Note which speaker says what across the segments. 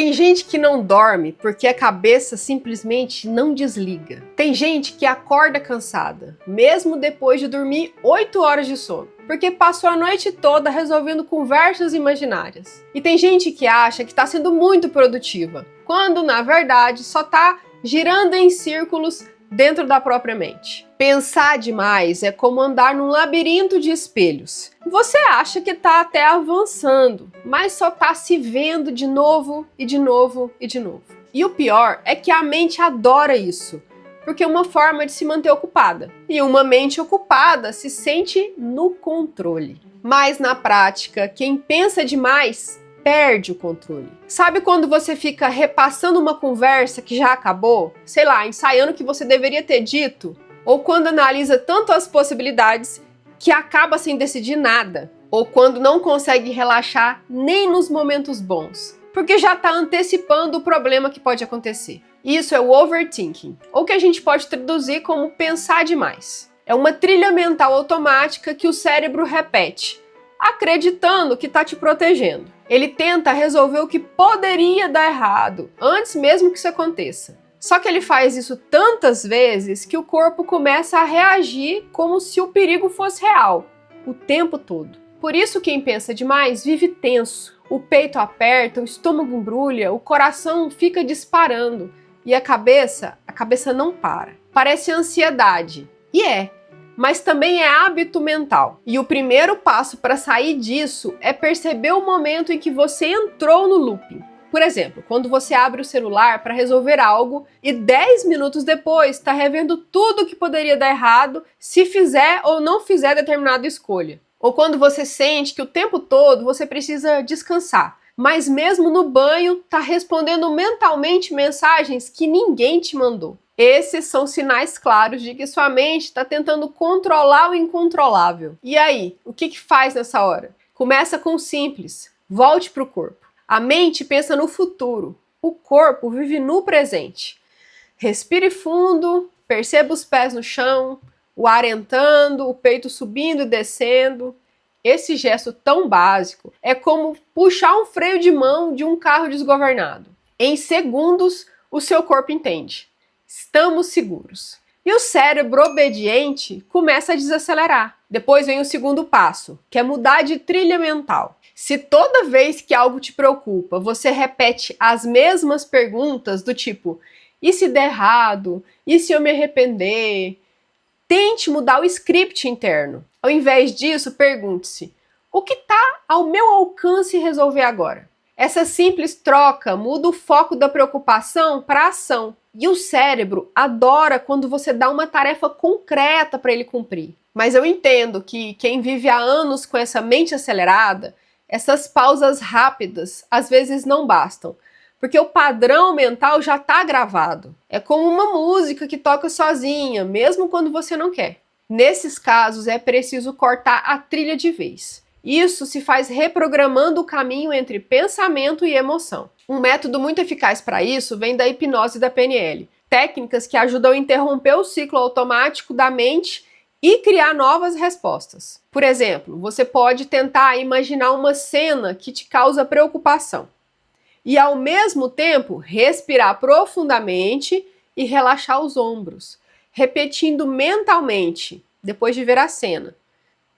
Speaker 1: Tem gente que não dorme porque a cabeça simplesmente não desliga. Tem gente que acorda cansada, mesmo depois de dormir 8 horas de sono, porque passou a noite toda resolvendo conversas imaginárias. E tem gente que acha que está sendo muito produtiva, quando na verdade só está girando em círculos dentro da própria mente. Pensar demais é como andar num labirinto de espelhos. Você acha que está até avançando, mas só está se vendo de novo e de novo e de novo. E o pior é que a mente adora isso, porque é uma forma de se manter ocupada. E uma mente ocupada se sente no controle. Mas na prática, quem pensa demais perde o controle. Sabe quando você fica repassando uma conversa que já acabou? Sei lá, ensaiando o que você deveria ter dito? Ou quando analisa tanto as possibilidades que acaba sem decidir nada? Ou quando não consegue relaxar nem nos momentos bons? Porque já está antecipando o problema que pode acontecer. Isso é o overthinking, ou que a gente pode traduzir como pensar demais. É uma trilha mental automática que o cérebro repete, acreditando que está te protegendo. Ele tenta resolver o que poderia dar errado, antes mesmo que isso aconteça. Só que ele faz isso tantas vezes que o corpo começa a reagir como se o perigo fosse real, o tempo todo. Por isso quem pensa demais vive tenso, o peito aperta, o estômago embrulha, o coração fica disparando e a cabeça não para. Parece ansiedade, e mas também é hábito mental. E o primeiro passo para sair disso é perceber o momento em que você entrou no looping. Por exemplo, quando você abre o celular para resolver algo e 10 minutos depois está revendo tudo que poderia dar errado se fizer ou não fizer determinada escolha. Ou quando você sente que o tempo todo você precisa descansar, mas mesmo no banho está respondendo mentalmente mensagens que ninguém te mandou. Esses são sinais claros de que sua mente está tentando controlar o incontrolável. E aí, o que faz nessa hora? Começa com o simples, volte para o corpo. A mente pensa no futuro, o corpo vive no presente. Respire fundo, perceba os pés no chão, o ar entrando, o peito subindo e descendo. Esse gesto tão básico é como puxar um freio de mão de um carro desgovernado. Em segundos, o seu corpo entende. Estamos seguros. E o cérebro obediente começa a desacelerar. Depois vem o segundo passo, que é mudar de trilha mental. Se toda vez que algo te preocupa, você repete as mesmas perguntas do tipo: e se der errado? E se eu me arrepender? Tente mudar o script interno. Ao invés disso, pergunte-se: o que está ao meu alcance resolver agora? Essa simples troca muda o foco da preocupação para a ação. E o cérebro adora quando você dá uma tarefa concreta para ele cumprir. Mas eu entendo que quem vive há anos com essa mente acelerada, essas pausas rápidas às vezes não bastam, porque o padrão mental já está gravado. É como uma música que toca sozinha, mesmo quando você não quer. Nesses casos é preciso cortar a trilha de vez. Isso se faz reprogramando o caminho entre pensamento e emoção. Um método muito eficaz para isso vem da hipnose da PNL, técnicas que ajudam a interromper o ciclo automático da mente e criar novas respostas. Por exemplo, você pode tentar imaginar uma cena que te causa preocupação e, ao mesmo tempo, respirar profundamente e relaxar os ombros, repetindo mentalmente, depois de ver a cena: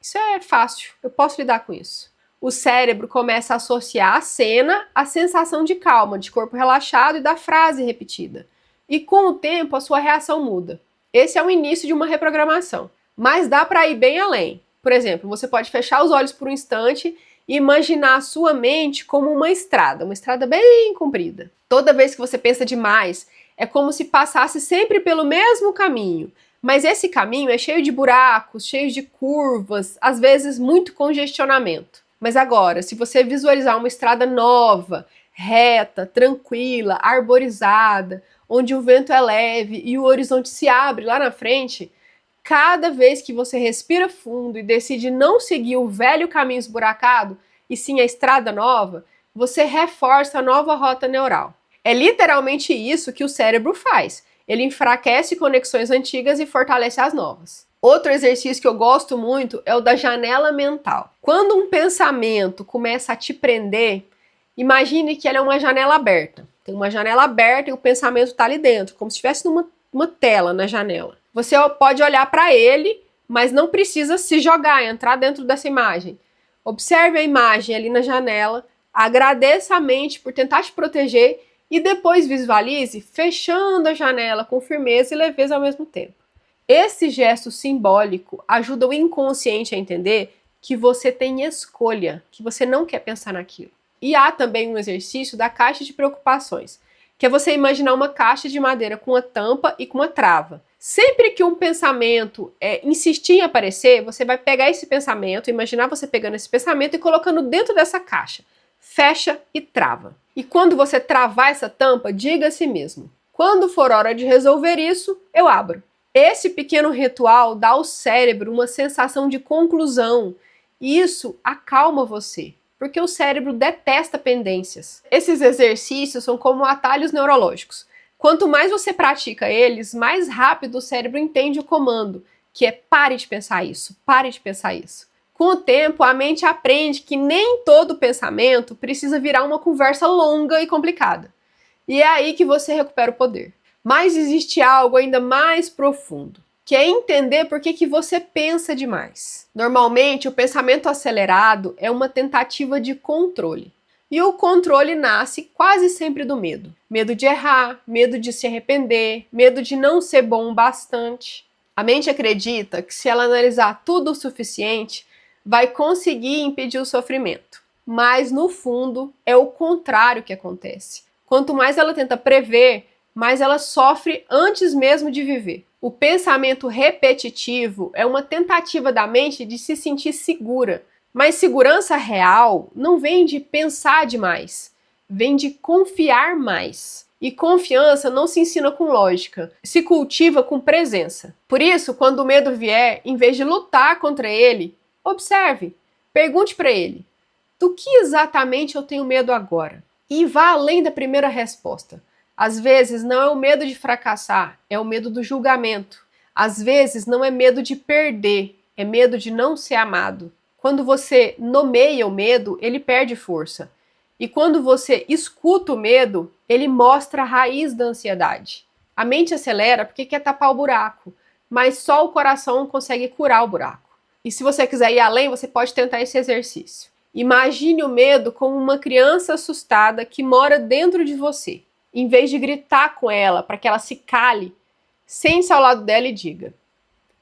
Speaker 1: isso é fácil, eu posso lidar com isso. O cérebro começa a associar a cena à sensação de calma, de corpo relaxado e da frase repetida. E com o tempo a sua reação muda. Esse é o início de uma reprogramação. Mas dá para ir bem além. Por exemplo, você pode fechar os olhos por um instante e imaginar a sua mente como uma estrada bem comprida. Toda vez que você pensa demais, é como se passasse sempre pelo mesmo caminho. Mas esse caminho é cheio de buracos, cheio de curvas, às vezes muito congestionamento. Mas agora, se você visualizar uma estrada nova, reta, tranquila, arborizada, onde o vento é leve e o horizonte se abre lá na frente, cada vez que você respira fundo e decide não seguir o velho caminho esburacado, e sim a estrada nova, você reforça a nova rota neural. É literalmente isso que o cérebro faz. Ele enfraquece conexões antigas e fortalece as novas. Outro exercício que eu gosto muito é o da janela mental. Quando um pensamento começa a te prender, Imagine que ela é uma janela aberta. Tem uma janela aberta e o pensamento está ali dentro, como se estivesse numa tela na janela. Você pode olhar para ele, mas não precisa se jogar, entrar dentro dessa imagem. Observe a imagem ali na janela, agradeça a mente por tentar te proteger e depois visualize fechando a janela com firmeza e leveza ao mesmo tempo. Esse gesto simbólico ajuda o inconsciente a entender que você tem escolha, que você não quer pensar naquilo. E há também um exercício da caixa de preocupações, que é você imaginar uma caixa de madeira com uma tampa e com uma trava. Sempre que um pensamento insistir em aparecer, você vai pegar esse pensamento, imaginar você pegando esse pensamento e colocando dentro dessa caixa. Fecha e trava. E quando você travar essa tampa, diga a si mesmo: quando for hora de resolver isso, eu abro. Esse pequeno ritual dá ao cérebro uma sensação de conclusão e isso acalma você, porque o cérebro detesta pendências. Esses exercícios são como atalhos neurológicos. Quanto mais você pratica eles, mais rápido o cérebro entende o comando, que é pare de pensar isso, pare de pensar isso. Com o tempo, a mente aprende que nem todo pensamento precisa virar uma conversa longa e complicada. E é aí que você recupera o poder. Mas existe algo ainda mais profundo, que é entender por que você pensa demais. Normalmente, o pensamento acelerado é uma tentativa de controle. E o controle nasce quase sempre do medo. Medo de errar, medo de se arrepender, medo de não ser bom o bastante. A mente acredita que se ela analisar tudo o suficiente, vai conseguir impedir o sofrimento. Mas, no fundo, é o contrário que acontece. Quanto mais ela tenta prever, mais ela sofre antes mesmo de viver. O pensamento repetitivo é uma tentativa da mente de se sentir segura. Mas segurança real não vem de pensar demais, vem de confiar mais. E confiança não se ensina com lógica, se cultiva com presença. Por isso, quando o medo vier, em vez de lutar contra ele, observe, pergunte para ele: do que exatamente eu tenho medo agora? E vá além da primeira resposta. Às vezes não é o medo de fracassar, é o medo do julgamento. Às vezes não é medo de perder, é medo de não ser amado. Quando você nomeia o medo, ele perde força. E quando você escuta o medo, ele mostra a raiz da ansiedade. A mente acelera porque quer tapar o buraco, mas só o coração consegue curar o buraco. E se você quiser ir além, você pode tentar esse exercício. Imagine o medo como uma criança assustada que mora dentro de você. Em vez de gritar com ela para que ela se cale, sente-se ao lado dela e diga: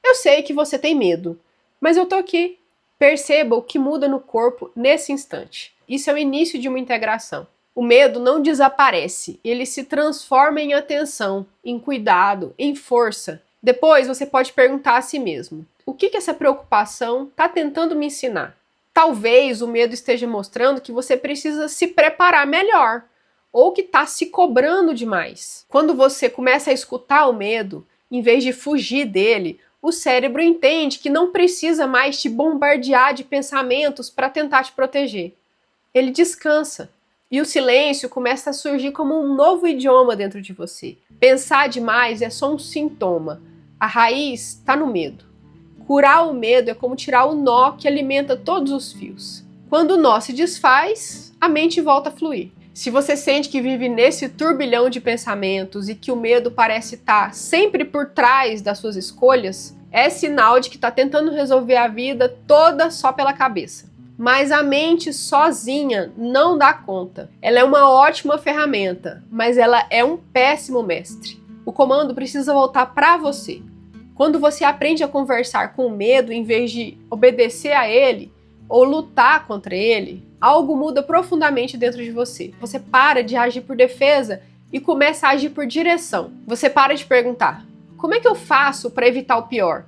Speaker 1: eu sei que você tem medo, mas eu tô aqui. Perceba o que muda no corpo nesse instante. Isso é o início de uma integração. O medo não desaparece, ele se transforma em atenção, em cuidado, em força. Depois você pode perguntar a si mesmo: o que essa preocupação está tentando me ensinar? Talvez o medo esteja mostrando que você precisa se preparar melhor, ou que está se cobrando demais. Quando você começa a escutar o medo, em vez de fugir dele, o cérebro entende que não precisa mais te bombardear de pensamentos para tentar te proteger. Ele descansa. E o silêncio começa a surgir como um novo idioma dentro de você. Pensar demais é só um sintoma. A raiz está no medo. Curar o medo é como tirar o nó que alimenta todos os fios. Quando o nó se desfaz, a mente volta a fluir. Se você sente que vive nesse turbilhão de pensamentos e que o medo parece estar sempre por trás das suas escolhas, é sinal de que está tentando resolver a vida toda só pela cabeça. Mas a mente sozinha não dá conta. Ela é uma ótima ferramenta, mas ela é um péssimo mestre. O comando precisa voltar para você. Quando você aprende a conversar com o medo em vez de obedecer a ele ou lutar contra ele, algo muda profundamente dentro de você. Você para de agir por defesa e começa a agir por direção. Você para de perguntar: como é que eu faço para evitar o pior?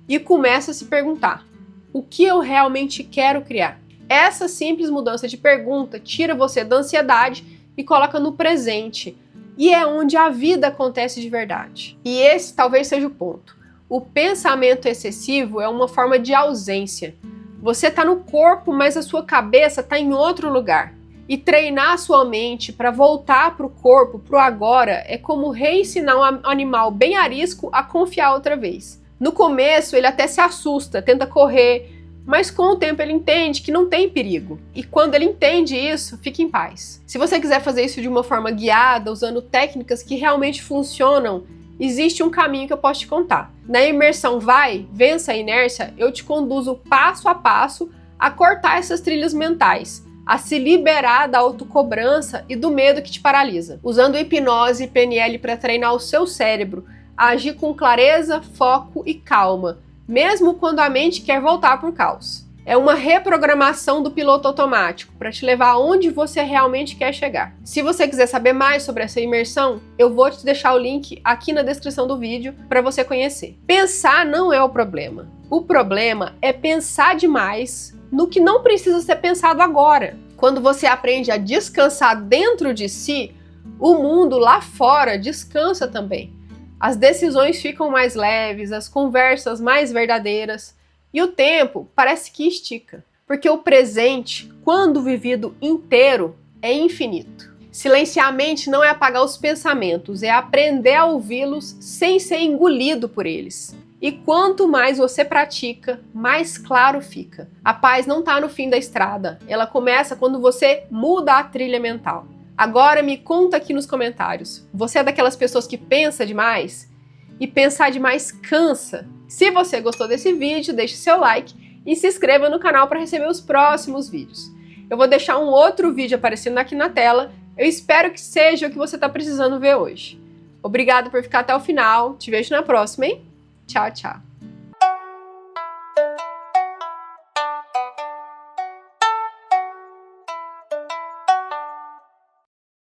Speaker 1: E começa a se perguntar: o que eu realmente quero criar? Essa simples mudança de pergunta tira você da ansiedade e coloca no presente. E é onde a vida acontece de verdade. E esse talvez seja o ponto. O pensamento excessivo é uma forma de ausência. Você está no corpo, mas a sua cabeça está em outro lugar. E treinar a sua mente para voltar para o corpo, para o agora, é como reensinar um animal bem arisco a confiar outra vez. No começo, ele até se assusta, tenta correr, Mas com o tempo ele entende que não tem perigo. E quando ele entende isso, fica em paz. Se você quiser fazer isso de uma forma guiada, usando técnicas que realmente funcionam, existe um caminho que eu posso te contar. Na imersão Vai, Vença a Inércia, eu te conduzo passo a passo a cortar essas trilhas mentais, a se liberar da autocobrança e do medo que te paralisa, usando hipnose e PNL para treinar o seu cérebro a agir com clareza, foco e calma, mesmo quando a mente quer voltar para o caos. É uma reprogramação do piloto automático para te levar aonde você realmente quer chegar. Se você quiser saber mais sobre essa imersão, eu vou te deixar o link aqui na descrição do vídeo para você conhecer. Pensar não é o problema. O problema é pensar demais no que não precisa ser pensado agora. Quando você aprende a descansar dentro de si, o mundo lá fora descansa também. As decisões ficam mais leves, as conversas mais verdadeiras e o tempo parece que estica. Porque o presente, quando vivido inteiro, é infinito. Silenciar a mente não é apagar os pensamentos, é aprender a ouvi-los sem ser engolido por eles. E quanto mais você pratica, mais claro fica. A paz não está no fim da estrada, ela começa quando você muda a trilha mental. Agora me conta aqui nos comentários, você é daquelas pessoas que pensa demais? E pensar demais cansa? Se você gostou desse vídeo, deixe seu like e se inscreva no canal para receber os próximos vídeos. Eu vou deixar um outro vídeo aparecendo aqui na tela, eu espero que seja o que você está precisando ver hoje. Obrigado por ficar até o final, te vejo na próxima, hein? Tchau, tchau!